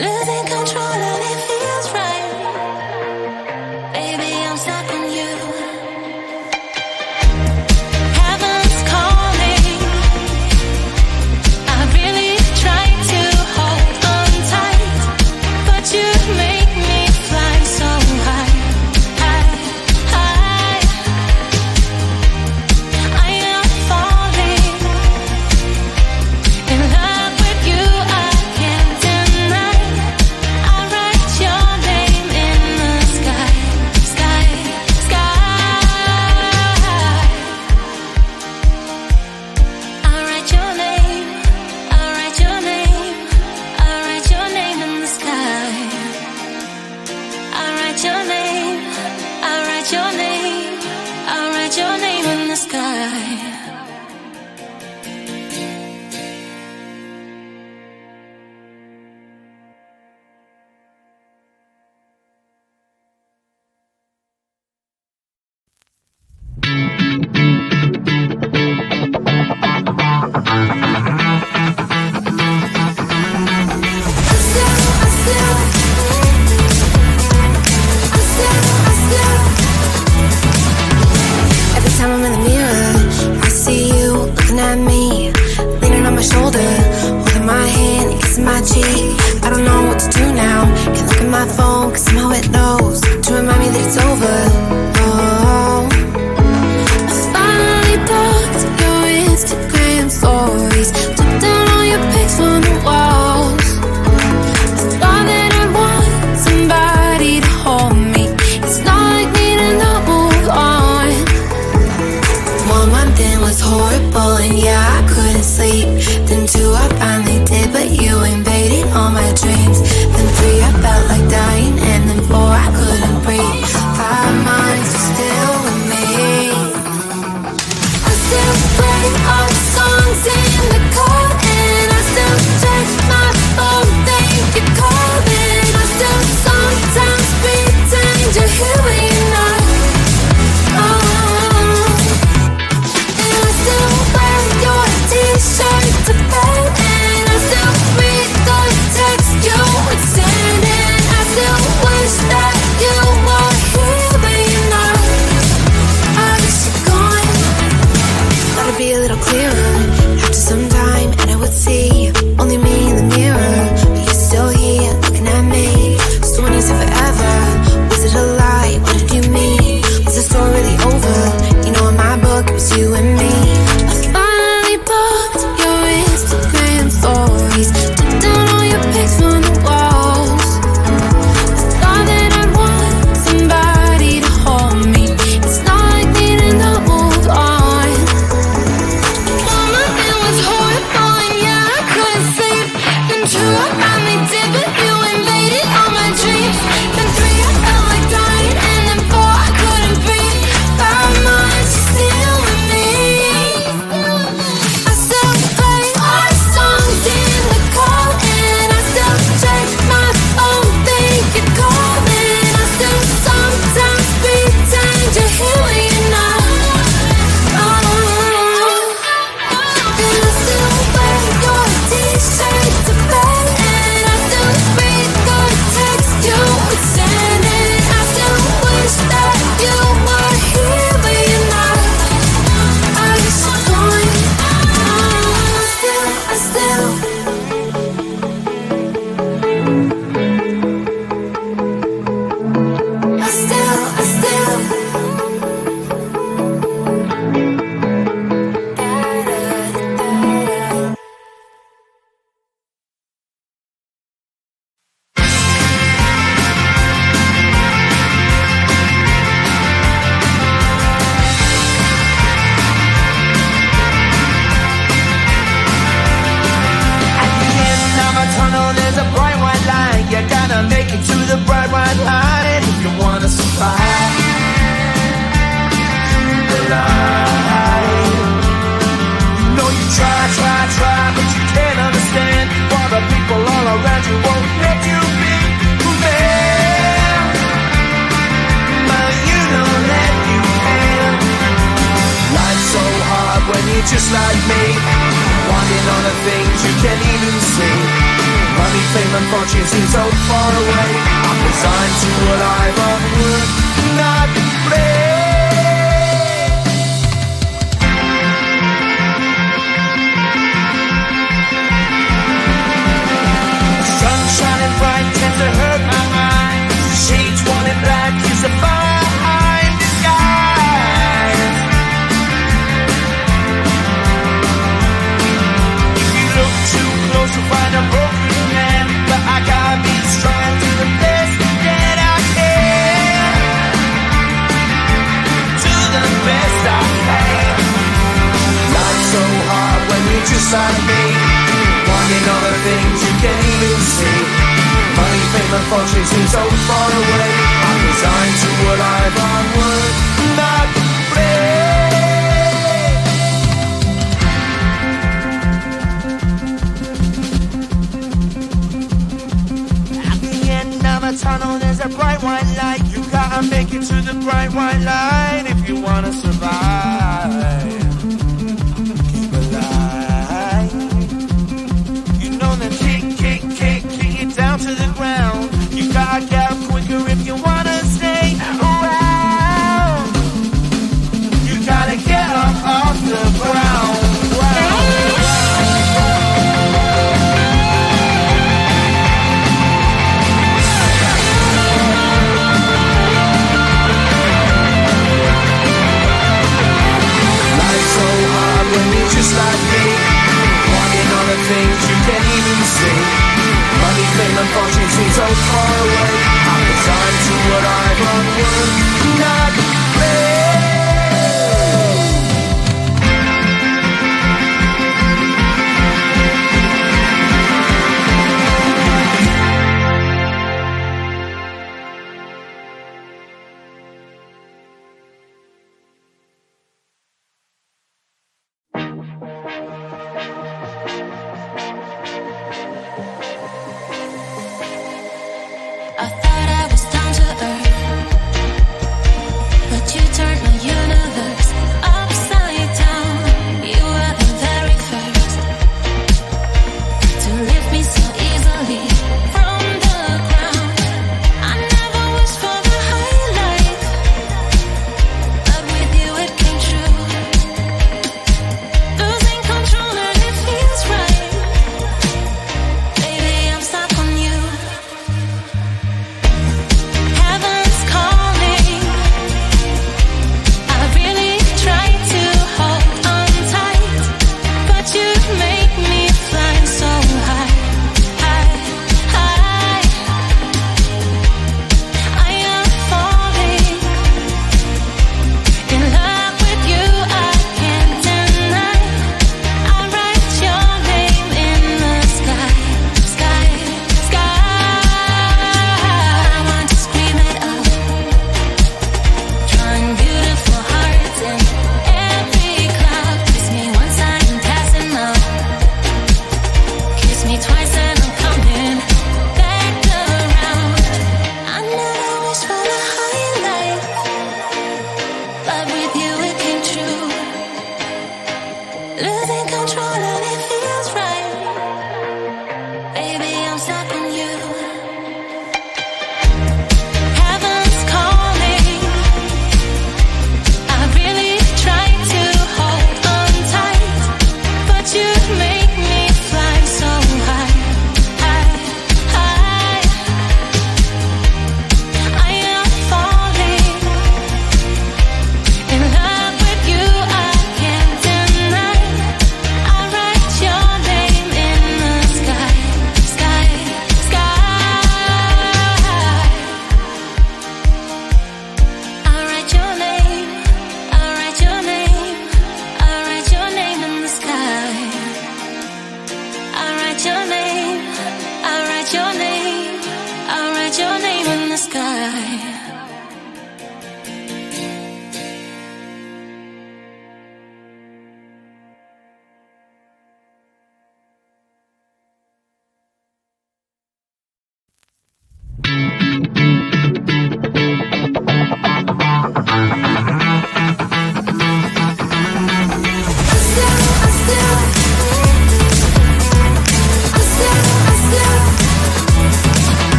losing control and it feels right. Baby, I'm stuck on you. Heaven's calling. I really try to hold on tight, but you make me fly so high, high, high. I am falling in love with you. I can't deny. I write your name in the sky, sky, sky. I write your name. I write your name. I write your name in the sky. I write your name. I write your name. I write your name in the sky. Every time I'm in the mirror, I see you looking at me, leaning on my shoulder, holding my hand and kissing my cheek. I don't know what to do now. Can't look at my phone, cause somehow it knows to remind me that it's over. Oh, I finally blocked your Instagram stories, took down all your pics from the walls. I thought that I'd want somebody to hold me. It's not like me to not move on. 1 month in was horrible and yeah, I couldn't sleep. Then 2 I finally did, but you invaded all my dreams. Then 3 I felt like dying, and then 4 I couldn't breathe. 5 months you're still with me. I still play all the songs in the car, and I still check my phone, think you're calling. I still sometimes pretend you're here when you're not. And I still wear your t-shirt to bed, and I still read the text you would send, and I still wish that you were here but you're not. I wish you're gone. Thought it'd be a little clearer after some time, and I would see only me in the mirror, but you're still here looking at me. So when you said forever, was it a lie? What did you mean? Was the story really over? You know, in my book it was you and me. I finally blocked your Instagram stories, took down all your pics from the walls. I thought that I'd want somebody to hold me. It's not like me to not move on. 1 month it was horrible and yeah, I couldn't sleep. Then 2 I finally did, but you invaded all my dreams. Then 3 I felt like dying, and then 4 I couldn't breathe. 5 months you're still with me. I still play all the songs in the car, and I still check my phone, think you're calling. I still sometimes pretend you're here when you're not. And I still wear your t-shirt to bed, and I still read the text you would send, and I still wish that you were here but you're not. I wish you're gone. I still At the end of a tunnel, there's a bright white line. You gotta make it to the bright white line if you wanna survive the line. You know you try, but you can't understand why the people all around you won't let you be who man. But you know that you can. Life's so hard when you're just like me, wanting all the things you can't even see. Money, fame and fortune seem so far away. I'm resigned to what I've unworked, not play. Sun shining bright tends to hurt my mind. Shades worn in black is a fine disguise. If you look too close you'll find a broken man, but I gotta be strong to the best that I can. To the best I can. Life's so hard when you're just like me, wanting all the things you can't even see. Money, fame and fortune seem so far away. I'm resigned to what I've unworked, not play. At the end of a tunnel there's a bright white light. You gotta make it to the bright white light if you wanna survive. Keep alive. You know the kick it down to the ground. You gotta get up quicker if you wanna stay around. You gotta get up off the ground. Life's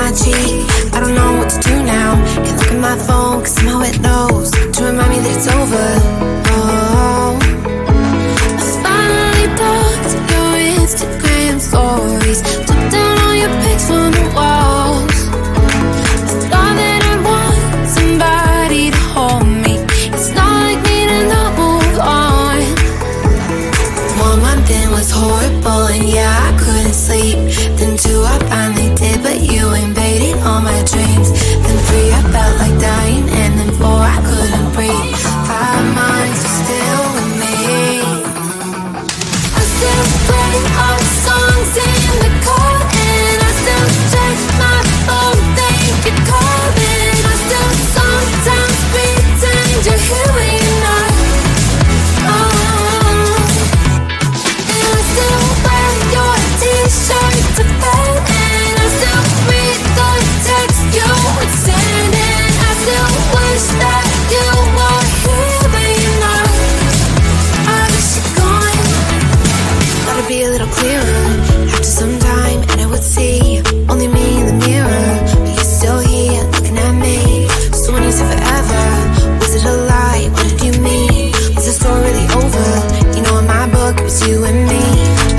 my cheek. I don't know what to do now. Can't look at my phone, cause somehow it knows to remind me that it's over. Oh, I finally blocked your Instagram stories, took down all your pics from the walls. I thought that I'd want somebody to hold me. It's not like me to not move on. 1 month in was horrible, and yeah, I couldn't sleep. Then 2, I finally did, but you invaded all my dreams. Then 3, I felt like dying, and then 4, I couldn't breathe. 5 months, you're still with me. I still play our songs in the car, and I still check my phone, think you're calling. I still sometimes pretend you're here when you're not. And I still wear your t-shirt to bed, and I still read the text you would send, and I still wish that you were here but you're not. I wish you're gone. Thought it'd be a little clearer after some time, and I would see only me in the mirror, but you're still here looking at me. So when you said forever, was it a lie? What did you mean? Was the story really over? You know, in my book it was you and me.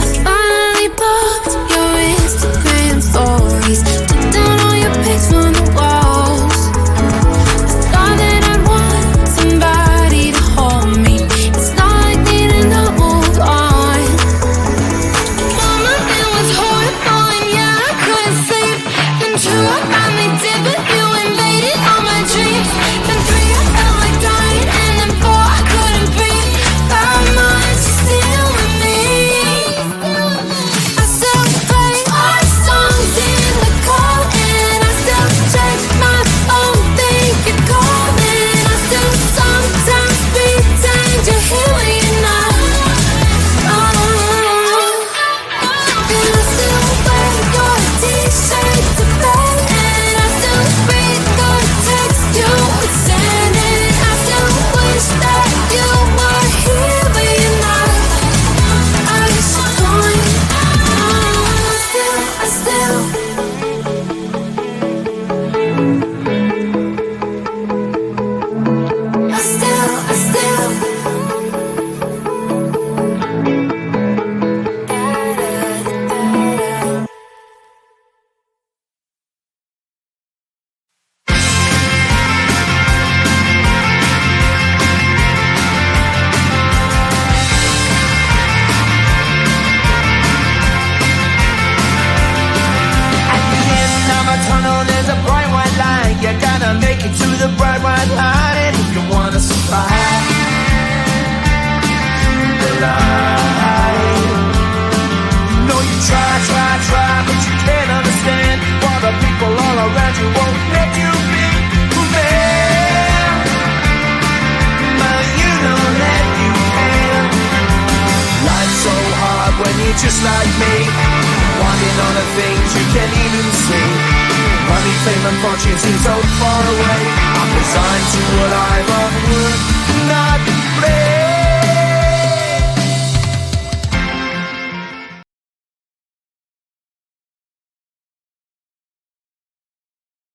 I finally blocked your Instagram stories, took down all your pics from the walls. I thought that I'd want somebody to hold me. It's not like me to not move on. 1 month it was horrible, and yeah, I couldn't sleep. Then 2, I finally did, but you invaded all my dreams. Then 3, I felt like dying, and then 4, I couldn't breathe. 5 months, you're still with me. I still play our songs in the car, and I still check my phone, think you're calling. I still sometimes pretend you're here when you're not. And I still wear your t-shirt to bed, and I still read the text you would send, and I still wish that you were here but you're not. I wish you're gone. I still At the end of a tunnel, there's a bright white light. You gotta make it to the bright white light if you wanna survive the light. You know you try, but you can't understand why the people all around you won't let you be who they are. But you know that you can. Life's so hard when you're just like me, wanting all the things you can't even see. Money, fame, and fortune seem so far away.